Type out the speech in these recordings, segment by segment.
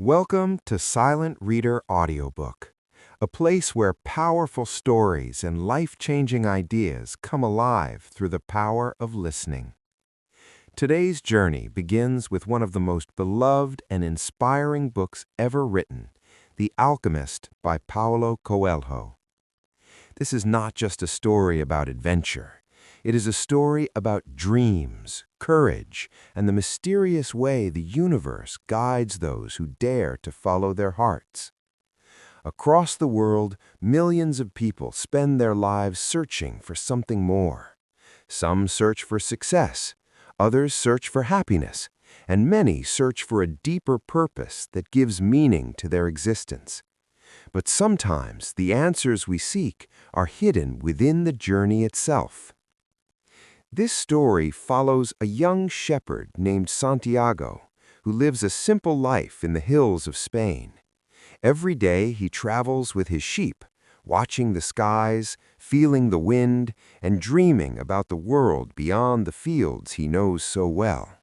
Welcome to Silent Reader Audiobook, a place where powerful stories and life-changing ideas come alive through the power of listening. Today's journey begins with one of the most beloved and inspiring books ever written, The Alchemist by Paulo Coelho. This is not just a story about adventure. It is a story about dreams, courage, and the mysterious way the universe guides those who dare to follow their hearts. Across the world, millions of people spend their lives searching for something more. Some search for success, others search for happiness, and many search for a deeper purpose that gives meaning to their existence. But sometimes the answers we seek are hidden within the journey itself. This story follows a young shepherd named Santiago, who lives a simple life in the hills of Spain. Every day he travels with his sheep, watching the skies, feeling the wind, and dreaming about the world beyond the fields he knows so well.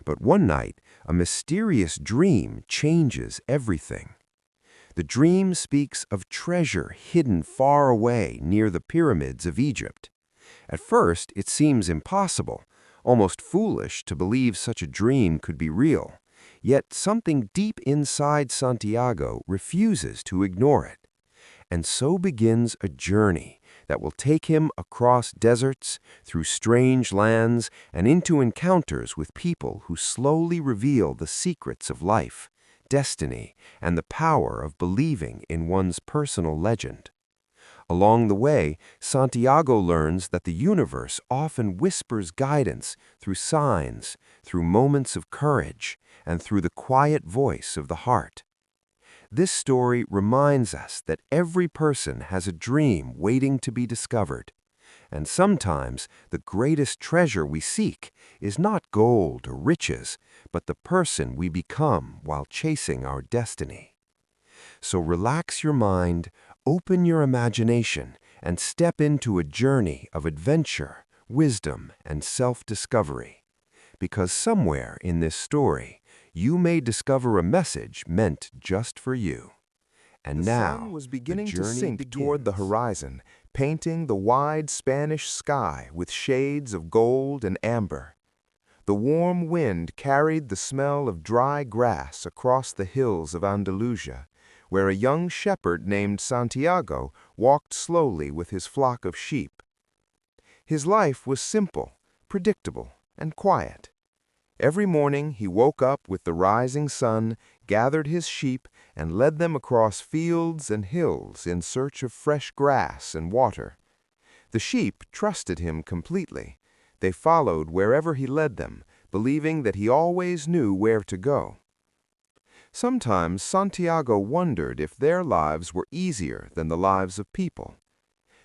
But one night, a mysterious dream changes everything. The dream speaks of treasure hidden far away near the pyramids of Egypt. At first, it seems impossible, almost foolish to believe such a dream could be real. Yet something deep inside Santiago refuses to ignore it. And so begins a journey that will take him across deserts, through strange lands, and into encounters with people who slowly reveal the secrets of life, destiny, and the power of believing in one's personal legend. Along the way, Santiago learns that the universe often whispers guidance through signs, through moments of courage, and through the quiet voice of the heart. This story reminds us that every person has a dream waiting to be discovered. And sometimes the greatest treasure we seek is not gold or riches, but the person we become while chasing our destiny. So relax your mind, open your imagination, and step into a journey of adventure, wisdom, and self-discovery. Because somewhere in this story, you may discover a message meant just for you. And now, The sun was beginning the to journey sink toward the begins. horizon, painting the wide Spanish sky with shades of gold and amber. The warm wind carried the smell of dry grass across the hills of Andalusia, where a young shepherd named Santiago walked slowly with his flock of sheep. His life was simple, predictable, and quiet. Every morning he woke up with the rising sun, gathered his sheep, and led them across fields and hills in search of fresh grass and water. The sheep trusted him completely. They followed wherever he led them, believing that he always knew where to go. Sometimes Santiago wondered if their lives were easier than the lives of people.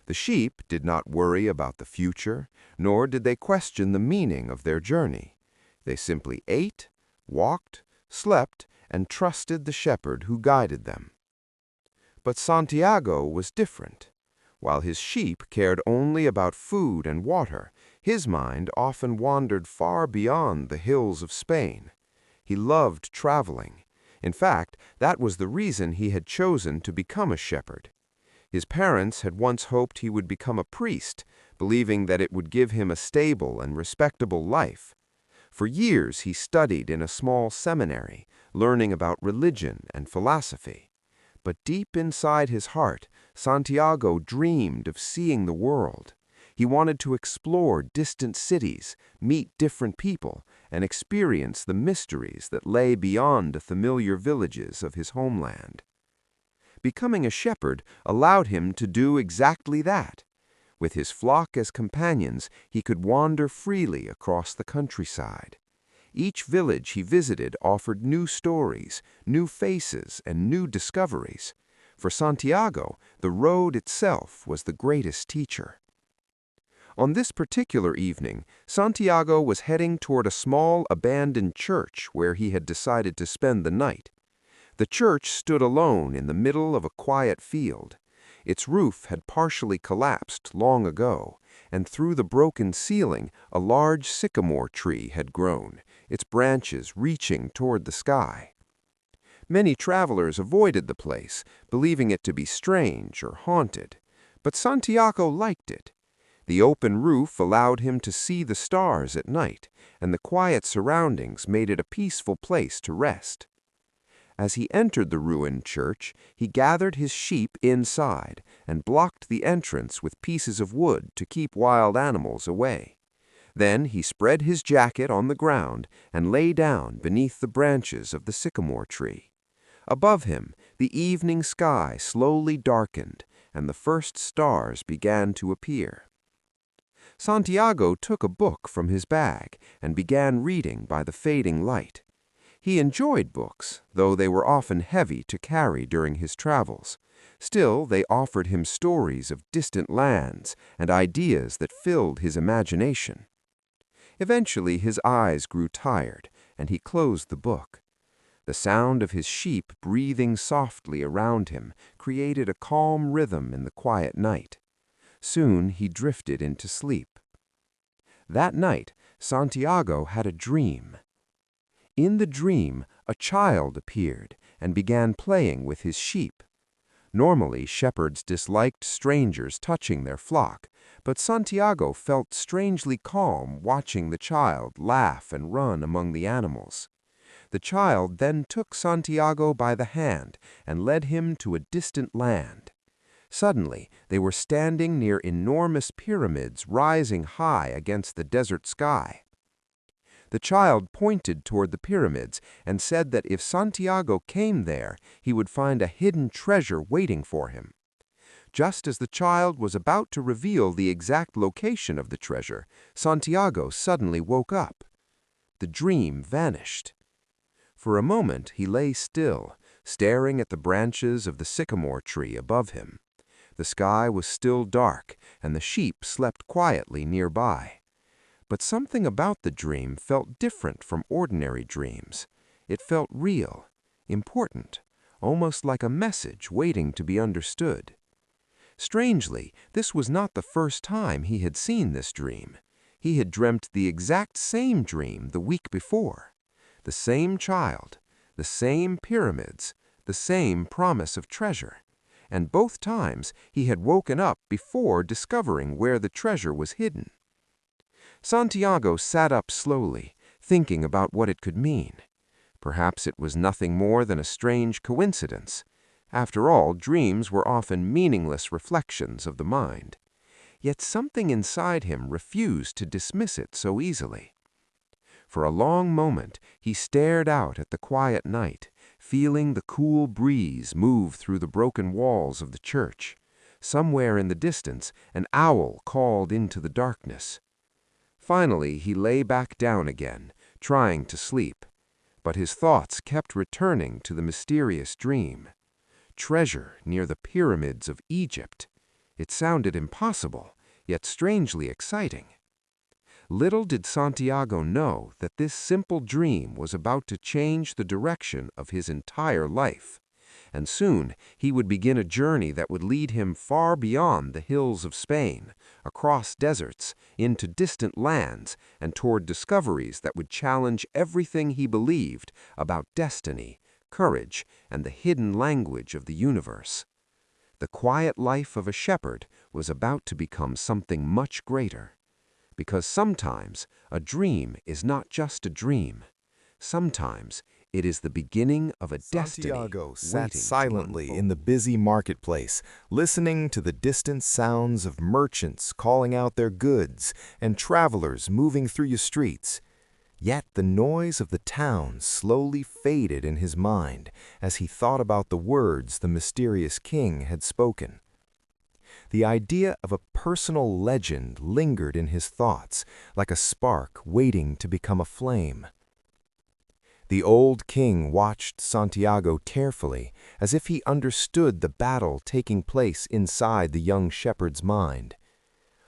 The sheep did not worry about the future, nor did they question the meaning of their journey. They simply ate, walked, slept, and trusted the shepherd who guided them. But Santiago was different. While his sheep cared only about food and water, his mind often wandered far beyond the hills of Spain. He loved traveling. In fact, that was the reason he had chosen to become a shepherd. His parents had once hoped he would become a priest, believing that it would give him a stable and respectable life. For years he studied in a small seminary, learning about religion and philosophy. But deep inside his heart, Santiago dreamed of seeing the world. He wanted to explore distant cities, meet different people, and experience the mysteries that lay beyond the familiar villages of his homeland. Becoming a shepherd allowed him to do exactly that. With his flock as companions, he could wander freely across the countryside. Each village he visited offered new stories, new faces, and new discoveries. For Santiago, the road itself was the greatest teacher. On this particular evening, Santiago was heading toward a small abandoned church where he had decided to spend the night. The church stood alone in the middle of a quiet field. Its roof had partially collapsed long ago, and through the broken ceiling a large sycamore tree had grown, its branches reaching toward the sky. Many travelers avoided the place, believing it to be strange or haunted. But Santiago liked it. The open roof allowed him to see the stars at night, and the quiet surroundings made it a peaceful place to rest. As he entered the ruined church, he gathered his sheep inside and blocked the entrance with pieces of wood to keep wild animals away. Then he spread his jacket on the ground and lay down beneath the branches of the sycamore tree. Above him, the evening sky slowly darkened, and the first stars began to appear. Santiago took a book from his bag and began reading by the fading light. He enjoyed books, though they were often heavy to carry during his travels. Still, they offered him stories of distant lands and ideas that filled his imagination. Eventually, his eyes grew tired, and he closed the book. The sound of his sheep breathing softly around him created a calm rhythm in the quiet night. Soon he drifted into sleep. That night, Santiago had a dream. In the dream, a child appeared and began playing with his sheep. Normally, shepherds disliked strangers touching their flock, but Santiago felt strangely calm watching the child laugh and run among the animals. The child then took Santiago by the hand and led him to a distant land. Suddenly, they were standing near enormous pyramids rising high against the desert sky. The child pointed toward the pyramids and said that if Santiago came there, he would find a hidden treasure waiting for him. Just as the child was about to reveal the exact location of the treasure, Santiago suddenly woke up. The dream vanished. For a moment, he lay still, staring at the branches of the sycamore tree above him. The sky was still dark, and the sheep slept quietly nearby. But something about the dream felt different from ordinary dreams. It felt real, important, almost like a message waiting to be understood. Strangely, this was not the first time he had seen this dream. He had dreamt the exact same dream the week before. The same child, the same pyramids, the same promise of treasure. And both times he had woken up before discovering where the treasure was hidden. Santiago sat up slowly, thinking about what it could mean. Perhaps it was nothing more than a strange coincidence. After all, dreams were often meaningless reflections of the mind. Yet something inside him refused to dismiss it so easily. For a long moment, he stared out at the quiet night, feeling the cool breeze move through the broken walls of the church. Somewhere in the distance, an owl called into the darkness. Finally, he lay back down again, trying to sleep. But his thoughts kept returning to the mysterious dream. Treasure near the pyramids of Egypt. It sounded impossible, yet strangely exciting. Little did Santiago know that this simple dream was about to change the direction of his entire life. And soon he would begin a journey that would lead him far beyond the hills of Spain, across deserts, into distant lands, and toward discoveries that would challenge everything he believed about destiny, courage, and the hidden language of the universe. The quiet life of a shepherd was about to become something much greater. Because sometimes a dream is not just a dream. Sometimes it is the beginning of a destiny. Santiago sat waiting to silently unfold. in the busy marketplace, listening to the distant sounds of merchants calling out their goods and travelers moving through the streets. Yet the noise of the town slowly faded in his mind as he thought about the words the mysterious king had spoken. The idea of a personal legend lingered in his thoughts, like a spark waiting to become a flame. The old king watched Santiago carefully, as if he understood the battle taking place inside the young shepherd's mind.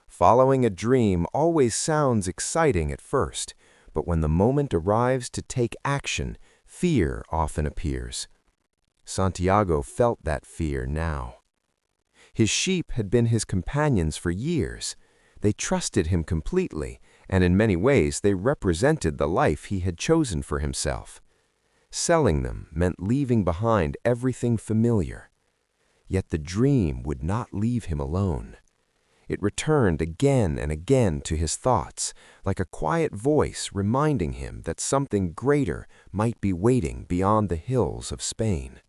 Following a dream always sounds exciting at first, but when the moment arrives to take action, fear often appears. Santiago felt that fear now. His sheep had been his companions for years. They trusted him completely, and in many ways they represented the life he had chosen for himself. Selling them meant leaving behind everything familiar. Yet the dream would not leave him alone. It returned again and again to his thoughts, like a quiet voice reminding him that something greater might be waiting beyond the hills of Spain.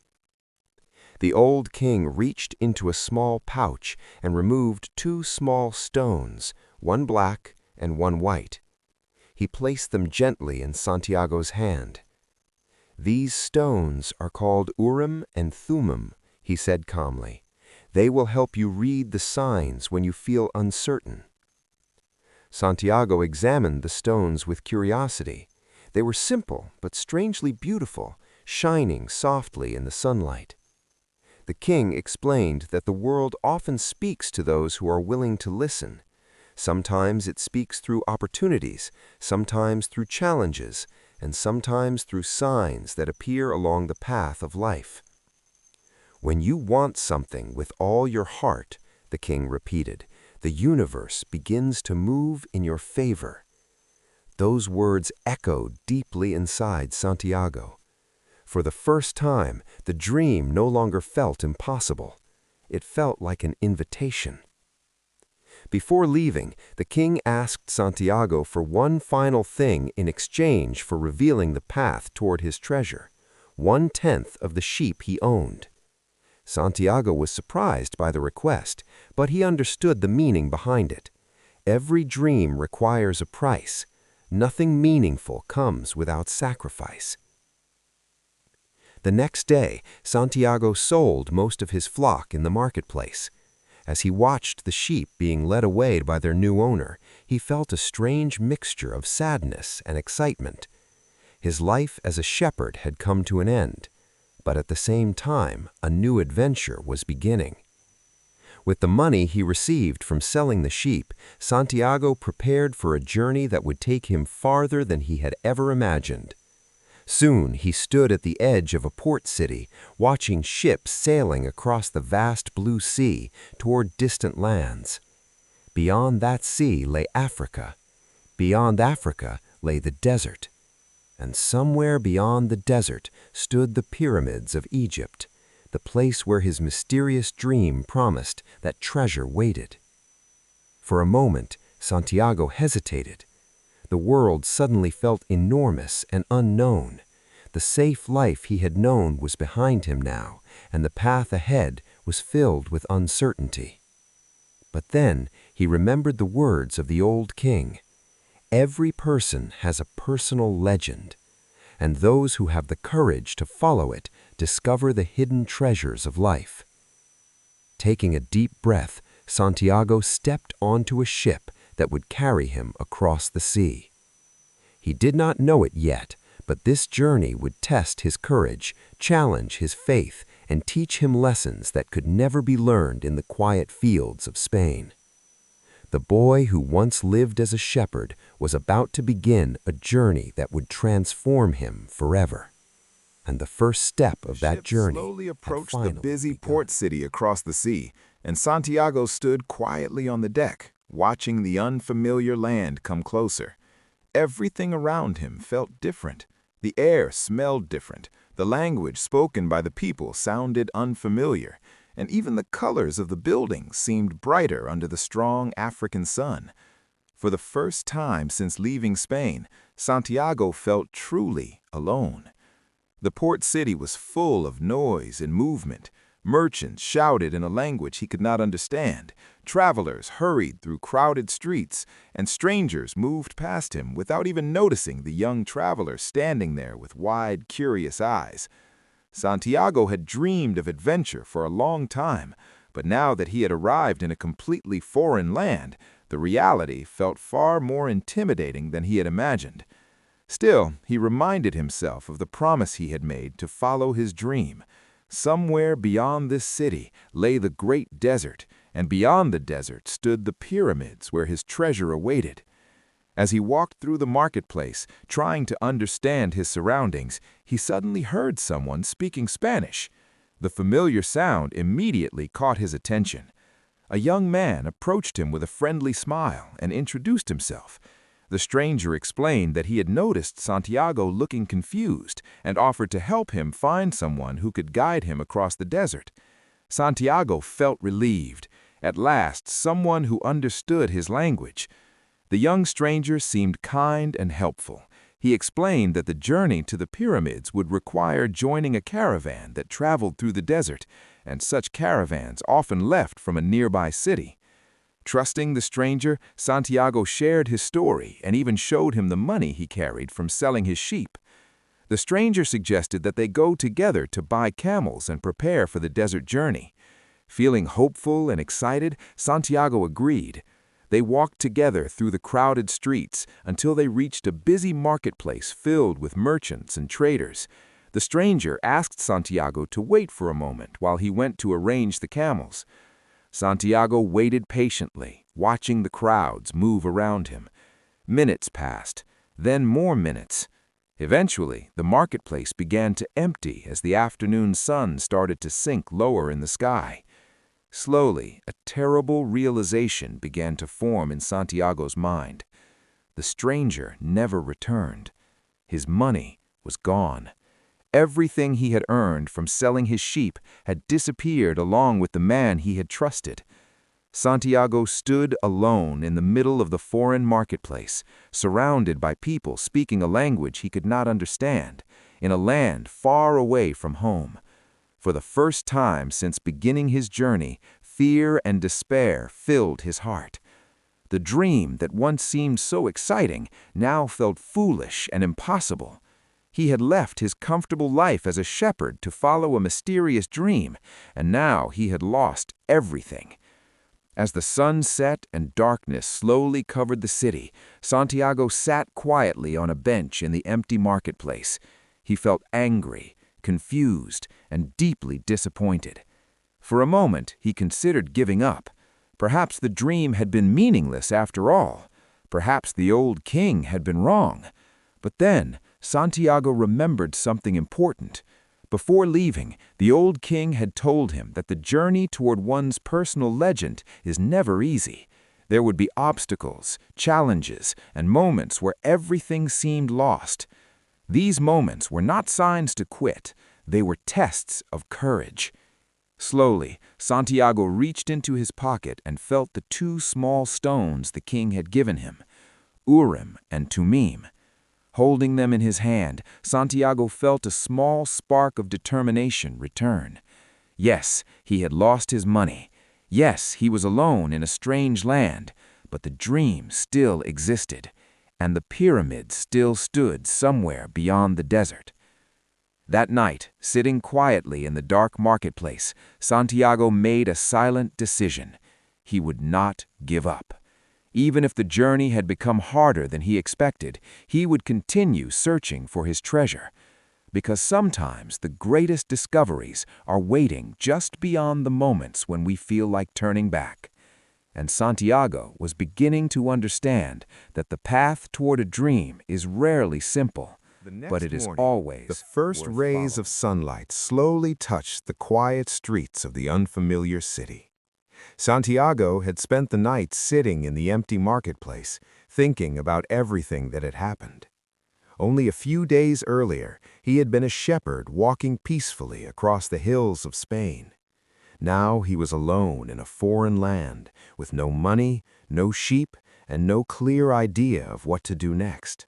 The old king reached into a small pouch and removed 2 small stones, one black and one white. He placed them gently in Santiago's hand. "These stones are called Urim and Thummim," he said calmly. "They will help you read the signs when you feel uncertain." Santiago examined the stones with curiosity. They were simple but strangely beautiful, shining softly in the sunlight. The king explained that the world often speaks to those who are willing to listen. Sometimes it speaks through opportunities, sometimes through challenges, and sometimes through signs that appear along the path of life. "When you want something with all your heart," the king repeated, "the universe begins to move in your favor." Those words echoed deeply inside Santiago. For the first time, the dream no longer felt impossible. It felt like an invitation. Before leaving, the king asked Santiago for one final thing in exchange for revealing the path toward his treasure, 1/10 of the sheep he owned. Santiago was surprised by the request, but he understood the meaning behind it. Every dream requires a price. Nothing meaningful comes without sacrifice. The next day, Santiago sold most of his flock in the marketplace. As he watched the sheep being led away by their new owner, he felt a strange mixture of sadness and excitement. His life as a shepherd had come to an end, but at the same time, a new adventure was beginning. With the money he received from selling the sheep, Santiago prepared for a journey that would take him farther than he had ever imagined. Soon he stood at the edge of a port city, watching ships sailing across the vast blue sea toward distant lands. Beyond that sea lay Africa. Beyond Africa lay the desert. And somewhere beyond the desert stood the pyramids of Egypt, the place where his mysterious dream promised that treasure waited. For a moment, Santiago hesitated. The world suddenly felt enormous and unknown. The safe life he had known was behind him now, and the path ahead was filled with uncertainty. But then he remembered the words of the old king. Every person has a personal legend, and those who have the courage to follow it discover the hidden treasures of life. Taking a deep breath, Santiago stepped onto a ship that would carry him across the sea. He did not know it yet, but this journey would test his courage, challenge his faith, and teach him lessons that could never be learned in the quiet fields of Spain. The boy who once lived as a shepherd was about to begin a journey that would transform him forever. And the first step of that journey slowly had approached the finally busy begun. port city across the sea, and Santiago stood quietly on the deck, watching the unfamiliar land come closer. Everything around him felt different. The air smelled different. The language spoken by the people sounded unfamiliar, and even the colors of the buildings seemed brighter under the strong African sun. For the first time since leaving Spain, Santiago felt truly alone. The port city was full of noise and movement. Merchants shouted in a language he could not understand. Travelers hurried through crowded streets, and strangers moved past him without even noticing the young traveler standing there with wide, curious eyes. Santiago had dreamed of adventure for a long time, but now that he had arrived in a completely foreign land, the reality felt far more intimidating than he had imagined. Still, he reminded himself of the promise he had made to follow his dream. Somewhere beyond this city lay the great desert, and beyond the desert stood the pyramids where his treasure awaited. As he walked through the marketplace, trying to understand his surroundings, he suddenly heard someone speaking Spanish. The familiar sound immediately caught his attention. A young man approached him with a friendly smile and introduced himself. The stranger explained that he had noticed Santiago looking confused and offered to help him find someone who could guide him across the desert. Santiago felt relieved. At last, someone who understood his language. The young stranger seemed kind and helpful. He explained that the journey to the pyramids would require joining a caravan that traveled through the desert, and such caravans often left from a nearby city. Trusting the stranger, Santiago shared his story and even showed him the money he carried from selling his sheep. The stranger suggested that they go together to buy camels and prepare for the desert journey. Feeling hopeful and excited, Santiago agreed. They walked together through the crowded streets until they reached a busy marketplace filled with merchants and traders. The stranger asked Santiago to wait for a moment while he went to arrange the camels. Santiago waited patiently, watching the crowds move around him. Minutes passed, then more minutes. Eventually, the marketplace began to empty as the afternoon sun started to sink lower in the sky. Slowly, a terrible realization began to form in Santiago's mind. The stranger never returned. His money was gone. Everything he had earned from selling his sheep had disappeared along with the man he had trusted. Santiago stood alone in the middle of the foreign marketplace, surrounded by people speaking a language he could not understand, in a land far away from home. For the first time since beginning his journey, fear and despair filled his heart. The dream that once seemed so exciting now felt foolish and impossible. He had left his comfortable life as a shepherd to follow a mysterious dream, and now he had lost everything. As the sun set and darkness slowly covered the city, Santiago sat quietly on a bench in the empty marketplace. He felt angry, confused, and deeply disappointed. For a moment, he considered giving up. Perhaps the dream had been meaningless after all. Perhaps the old king had been wrong. But then, Santiago remembered something important. Before leaving, the old king had told him that the journey toward one's personal legend is never easy. There would be obstacles, challenges, and moments where everything seemed lost. These moments were not signs to quit. They were tests of courage. Slowly, Santiago reached into his pocket and felt the two small stones the king had given him, Urim and Tumim. Holding them in his hand, Santiago felt a small spark of determination return. Yes, he had lost his money. Yes, he was alone in a strange land, but the dream still existed, and the pyramids still stood somewhere beyond the desert. That night, sitting quietly in the dark marketplace, Santiago made a silent decision. He would not give up. Even if the journey had become harder than he expected, he would continue searching for his treasure. Because sometimes the greatest discoveries are waiting just beyond the moments when we feel like turning back. And Santiago was beginning to understand that the path toward a dream is rarely simple, but it is always the first worth rays following. of sunlight slowly touched the quiet streets of the unfamiliar city. Santiago had spent the night sitting in the empty marketplace, thinking about everything that had happened. Only a few days earlier, he had been a shepherd walking peacefully across the hills of Spain. Now he was alone in a foreign land, with no money, no sheep, and no clear idea of what to do next.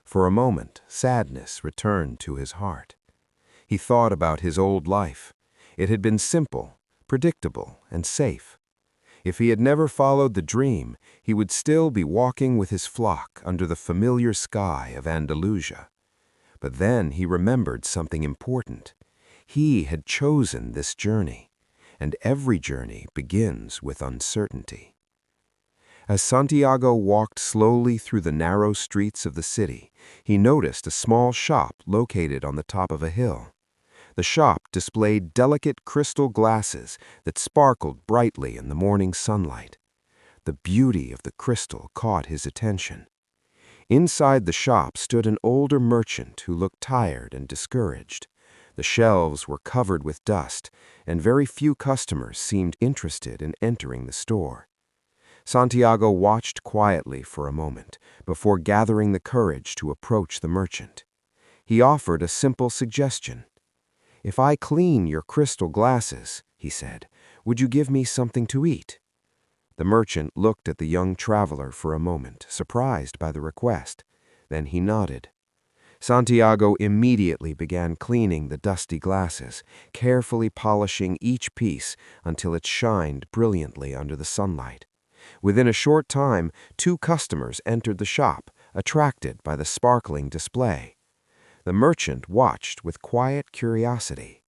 For a moment, sadness returned to his heart. He thought about his old life. It had been simple, predictable, and safe. If he had never followed the dream, he would still be walking with his flock under the familiar sky of Andalusia. But then he remembered something important. He had chosen this journey, and every journey begins with uncertainty. As Santiago walked slowly through the narrow streets of the city, he noticed a small shop located on the top of a hill. The shop displayed delicate crystal glasses that sparkled brightly in the morning sunlight. The beauty of the crystal caught his attention. Inside the shop stood an older merchant who looked tired and discouraged. The shelves were covered with dust, and very few customers seemed interested in entering the store. Santiago watched quietly for a moment before gathering the courage to approach the merchant. He offered a simple suggestion. "If I clean your crystal glasses," he said, "would you give me something to eat?" The merchant looked at the young traveler for a moment, surprised by the request. Then he nodded. Santiago immediately began cleaning the dusty glasses, carefully polishing each piece until it shined brilliantly under the sunlight. Within a short time, 2 customers entered the shop, attracted by the sparkling display. The merchant watched with quiet curiosity.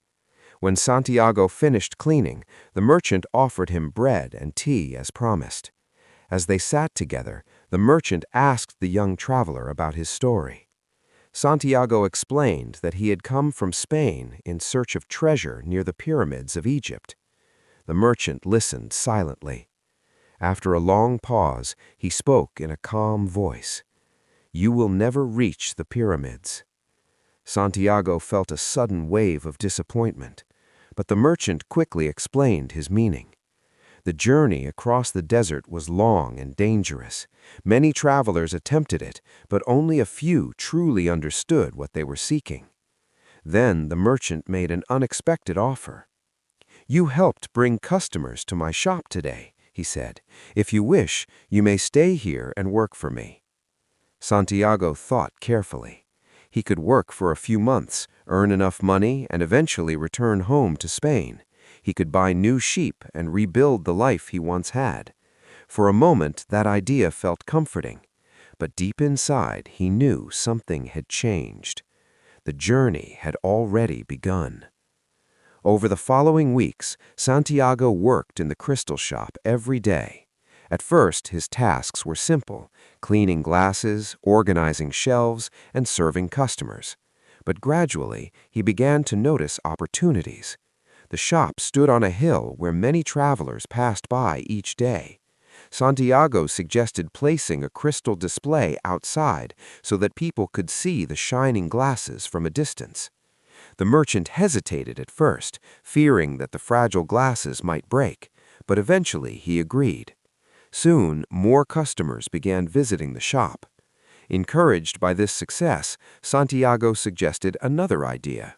When Santiago finished cleaning, the merchant offered him bread and tea as promised. As they sat together, the merchant asked the young traveler about his story. Santiago explained that he had come from Spain in search of treasure near the pyramids of Egypt. The merchant listened silently. After a long pause, he spoke in a calm voice. "You will never reach the pyramids." Santiago felt a sudden wave of disappointment, but the merchant quickly explained his meaning. The journey across the desert was long and dangerous. Many travelers attempted it, but only a few truly understood what they were seeking. Then the merchant made an unexpected offer. "You helped bring customers to my shop today," he said. "If you wish, you may stay here and work for me." Santiago thought carefully. He could work for a few months, earn enough money, and eventually return home to Spain. He could buy new sheep and rebuild the life he once had. For a moment, that idea felt comforting. But deep inside, he knew something had changed. The journey had already begun. Over the following weeks, Santiago worked in the crystal shop every day. At first, his tasks were simple: cleaning glasses, organizing shelves, and serving customers. But gradually, he began to notice opportunities. The shop stood on a hill where many travelers passed by each day. Santiago suggested placing a crystal display outside so that people could see the shining glasses from a distance. The merchant hesitated at first, fearing that the fragile glasses might break, but eventually he agreed. Soon, more customers began visiting the shop. Encouraged by this success, Santiago suggested another idea.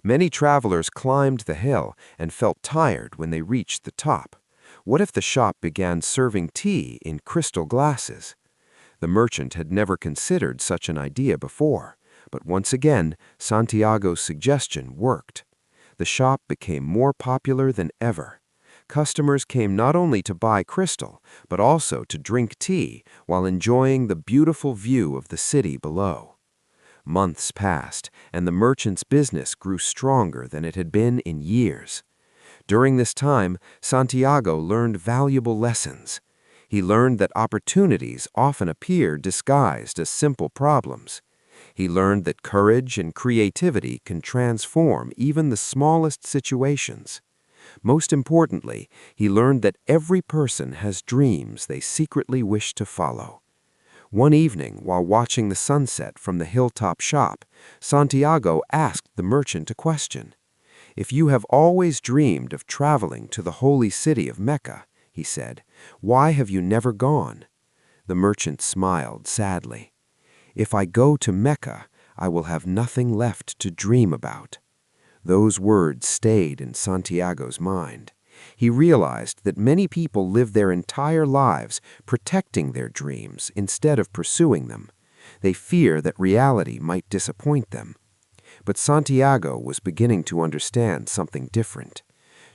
Many travelers climbed the hill and felt tired when they reached the top. What if the shop began serving tea in crystal glasses? The merchant had never considered such an idea before, but once again, Santiago's suggestion worked. The shop became more popular than ever. Customers came not only to buy crystal, but also to drink tea while enjoying the beautiful view of the city below. Months passed, and the merchant's business grew stronger than it had been in years. During this time, Santiago learned valuable lessons. He learned that opportunities often appear disguised as simple problems. He learned that courage and creativity can transform even the smallest situations. Most importantly, he learned that every person has dreams they secretly wish to follow. One evening, while watching the sunset from the hilltop shop, Santiago asked the merchant a question. "If you have always dreamed of traveling to the holy city of Mecca," he said, "why have you never gone?" The merchant smiled sadly. "If I go to Mecca, I will have nothing left to dream about." Those words stayed in Santiago's mind. He realized that many people live their entire lives protecting their dreams instead of pursuing them. They fear that reality might disappoint them. But Santiago was beginning to understand something different.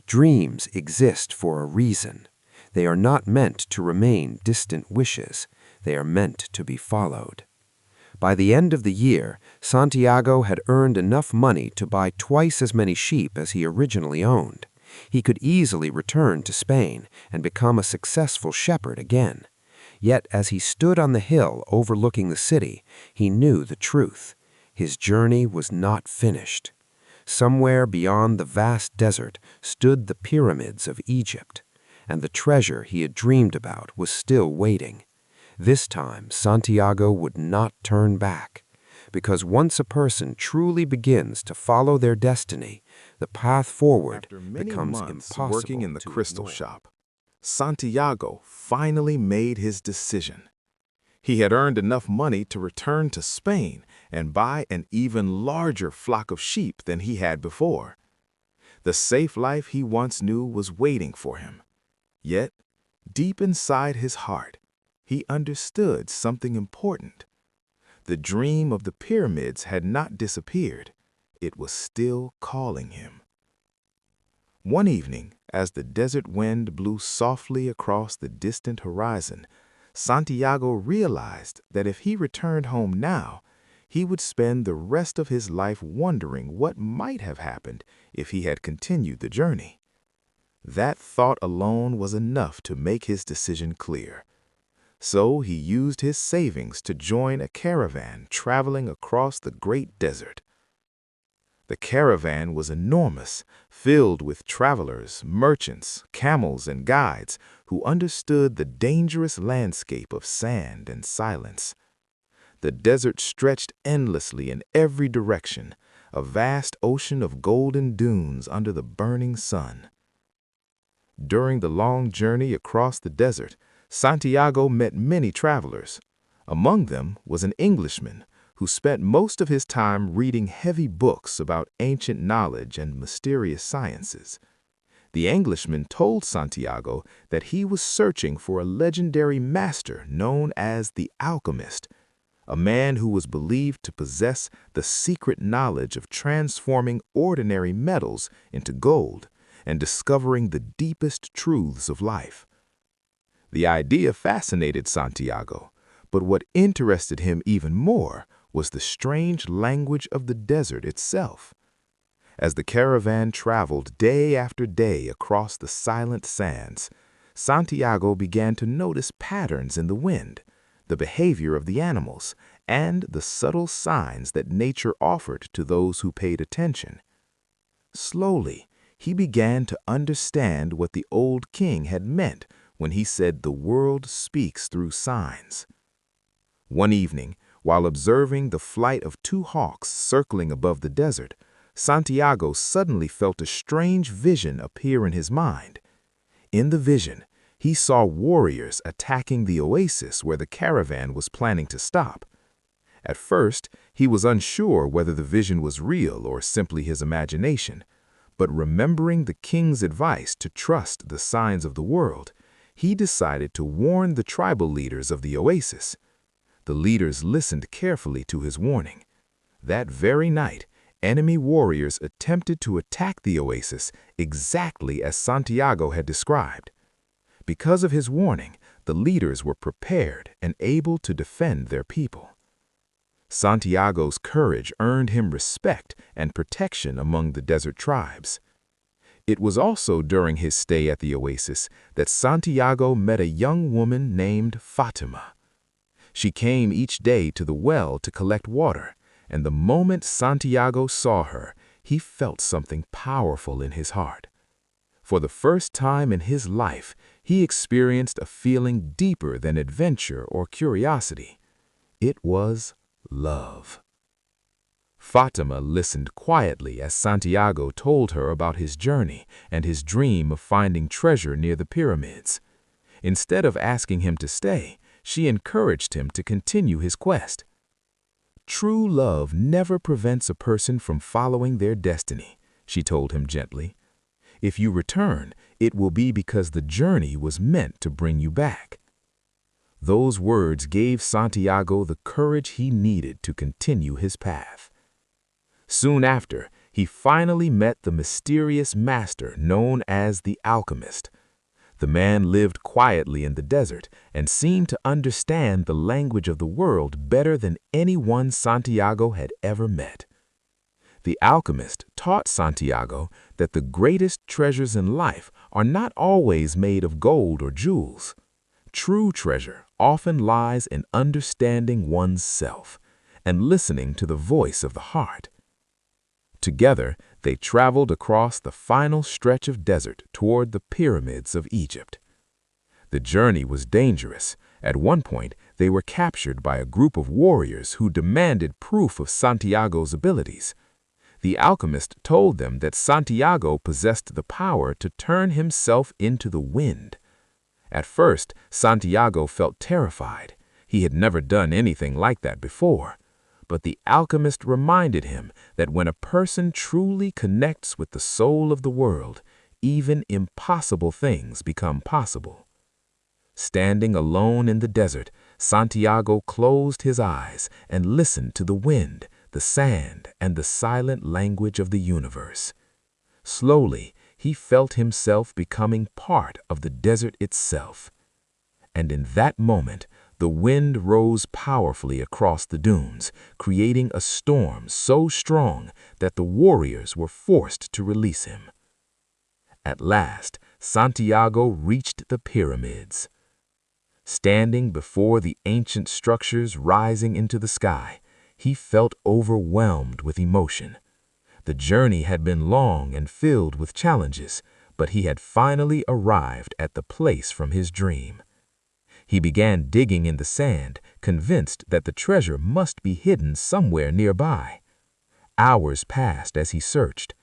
Dreams exist for a reason. They are not meant to remain distant wishes. They are meant to be followed. By the end of the year, Santiago had earned enough money to buy twice as many sheep as he originally owned. He could easily return to Spain and become a successful shepherd again. Yet as he stood on the hill overlooking the city, he knew the truth. His journey was not finished. Somewhere beyond the vast desert stood the pyramids of Egypt, and the treasure he had dreamed about was still waiting. This time, Santiago would not turn back, because once a person truly begins to follow their destiny, the path forward After many becomes months impossible working in the to crystal ignore. shop, Santiago finally made his decision. He had earned enough money to return to Spain and buy an even larger flock of sheep than he had before. The safe life he once knew was waiting for him. Yet, deep inside his heart, he understood something important. The dream of the pyramids had not disappeared. It was still calling him. One evening, as the desert wind blew softly across the distant horizon, Santiago realized that if he returned home now, he would spend the rest of his life wondering what might have happened if he had continued the journey. That thought alone was enough to make his decision clear. So he used his savings to join a caravan traveling across the great desert. The caravan was enormous, filled with travelers, merchants, camels, and guides who understood the dangerous landscape of sand and silence. The desert stretched endlessly in every direction, a vast ocean of golden dunes under the burning sun. During the long journey across the desert, Santiago met many travelers. Among them was an Englishman who spent most of his time reading heavy books about ancient knowledge and mysterious sciences. The Englishman told Santiago that he was searching for a legendary master known as the Alchemist, a man who was believed to possess the secret knowledge of transforming ordinary metals into gold and discovering the deepest truths of life. The idea fascinated Santiago, but what interested him even more was the strange language of the desert itself. As the caravan traveled day after day across the silent sands, Santiago began to notice patterns in the wind, the behavior of the animals, and the subtle signs that nature offered to those who paid attention. Slowly, he began to understand what the old king had meant when he said the world speaks through signs. One evening, while observing the flight of two hawks circling above the desert, Santiago suddenly felt a strange vision appear in his mind. In the vision, he saw warriors attacking the oasis where the caravan was planning to stop. At first, he was unsure whether the vision was real or simply his imagination, but remembering the king's advice to trust the signs of the world, he decided to warn the tribal leaders of the oasis. The leaders listened carefully to his warning. That very night, enemy warriors attempted to attack the oasis exactly as Santiago had described. Because of his warning, the leaders were prepared and able to defend their people. Santiago's courage earned him respect and protection among the desert tribes. It was also during his stay at the oasis that Santiago met a young woman named Fatima. She came each day to the well to collect water, and the moment Santiago saw her, he felt something powerful in his heart. For the first time in his life, he experienced a feeling deeper than adventure or curiosity. It was love. Fatima listened quietly as Santiago told her about his journey and his dream of finding treasure near the pyramids. Instead of asking him to stay, she encouraged him to continue his quest. True love never prevents a person from following their destiny, she told him gently. If you return, it will be because the journey was meant to bring you back. Those words gave Santiago the courage he needed to continue his path. Soon after, he finally met the mysterious master known as the Alchemist. The man lived quietly in the desert and seemed to understand the language of the world better than anyone Santiago had ever met. The alchemist taught Santiago that the greatest treasures in life are not always made of gold or jewels. True treasure often lies in understanding one's self and listening to the voice of the heart. Together, they traveled across the final stretch of desert toward the pyramids of Egypt. The journey was dangerous. At one point, they were captured by a group of warriors who demanded proof of Santiago's abilities. The alchemist told them that Santiago possessed the power to turn himself into the wind. At first, Santiago felt terrified. He had never done anything like that before. But the alchemist reminded him that when a person truly connects with the soul of the world, even impossible things become possible. Standing alone in the desert, Santiago closed his eyes and listened to the wind, the sand, and the silent language of the universe. Slowly, he felt himself becoming part of the desert itself. And in that moment, the wind rose powerfully across the dunes, creating a storm so strong that the warriors were forced to release him. At last, Santiago reached the pyramids. Standing before the ancient structures rising into the sky, he felt overwhelmed with emotion. The journey had been long and filled with challenges, but he had finally arrived at the place from his dream. He began digging in the sand, convinced that the treasure must be hidden somewhere nearby. Hours passed as he searched.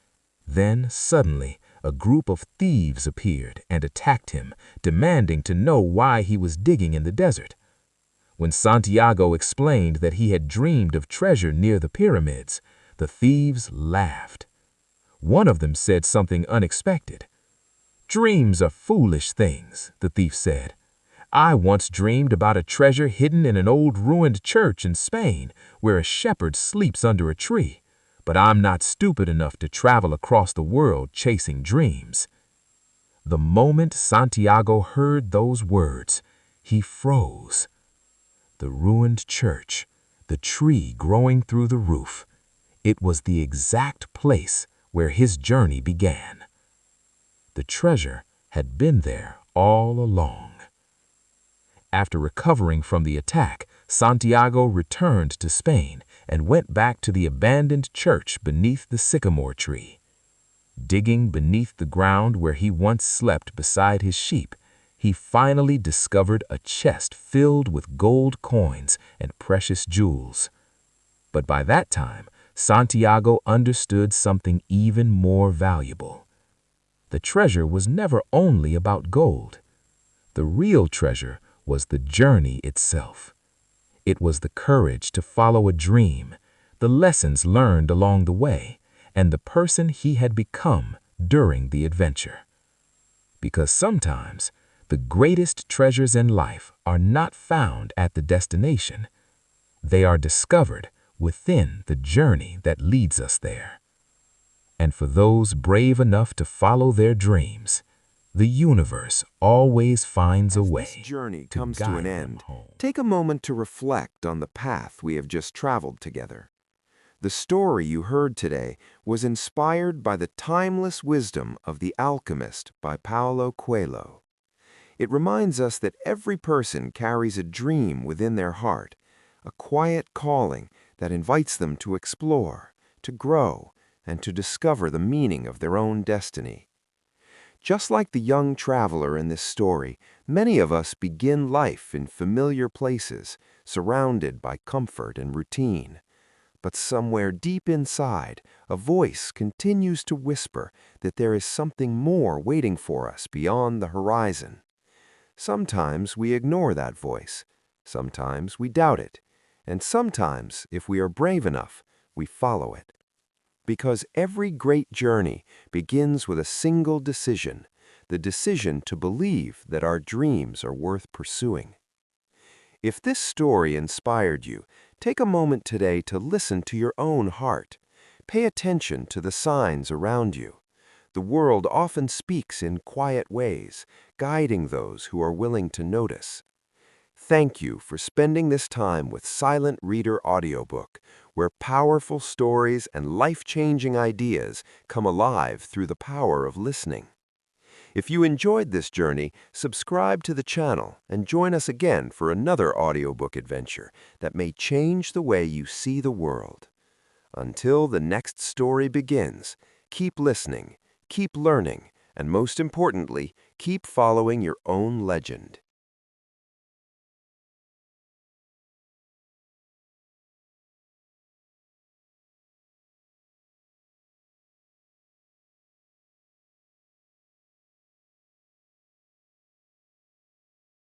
Then, suddenly, a group of thieves appeared and attacked him, demanding to know why he was digging in the desert. When Santiago explained that he had dreamed of treasure near the pyramids, the thieves laughed. One of them said something unexpected. "Dreams are foolish things," the thief said. "I once dreamed about a treasure hidden in an old ruined church in Spain where a shepherd sleeps under a tree. But I'm not stupid enough to travel across the world chasing dreams." The moment Santiago heard those words, he froze. The ruined church, the tree growing through the roof, it was the exact place where his journey began. The treasure had been there all along. After recovering from the attack, Santiago returned to Spain and went back to the abandoned church beneath the sycamore tree. Digging beneath the ground where he once slept beside his sheep, he finally discovered a chest filled with gold coins and precious jewels. But by that time, Santiago understood something even more valuable. The treasure was never only about gold. The real treasure was the journey itself. It was the courage to follow a dream, the lessons learned along the way, and the person he had become during the adventure. Because sometimes, the greatest treasures in life are not found at the destination. They are discovered within the journey that leads us there. And for those brave enough to follow their dreams, the universe always finds a way. As this journey to comes to guide an them end, home. take a moment to reflect on the path we have just traveled together. The story you heard today was inspired by the timeless wisdom of The Alchemist by Paulo Coelho. It reminds us that every person carries a dream within their heart, a quiet calling that invites them to explore, to grow, and to discover the meaning of their own destiny. Just like the young traveler in this story, many of us begin life in familiar places, surrounded by comfort and routine. But somewhere deep inside, a voice continues to whisper that there is something more waiting for us beyond the horizon. Sometimes we ignore that voice, sometimes we doubt it, and sometimes, if we are brave enough, we follow it. Because every great journey begins with a single decision, the decision to believe that our dreams are worth pursuing. If this story inspired you, take a moment today to listen to your own heart. Pay attention to the signs around you. The world often speaks in quiet ways, guiding those who are willing to notice. Thank you for spending this time with Silent Reader Audiobook, where powerful stories and life-changing ideas come alive through the power of listening. If you enjoyed this journey, subscribe to the channel and join us again for another audiobook adventure that may change the way you see the world. Until the next story begins, keep listening, keep learning, and most importantly, keep following your own legend.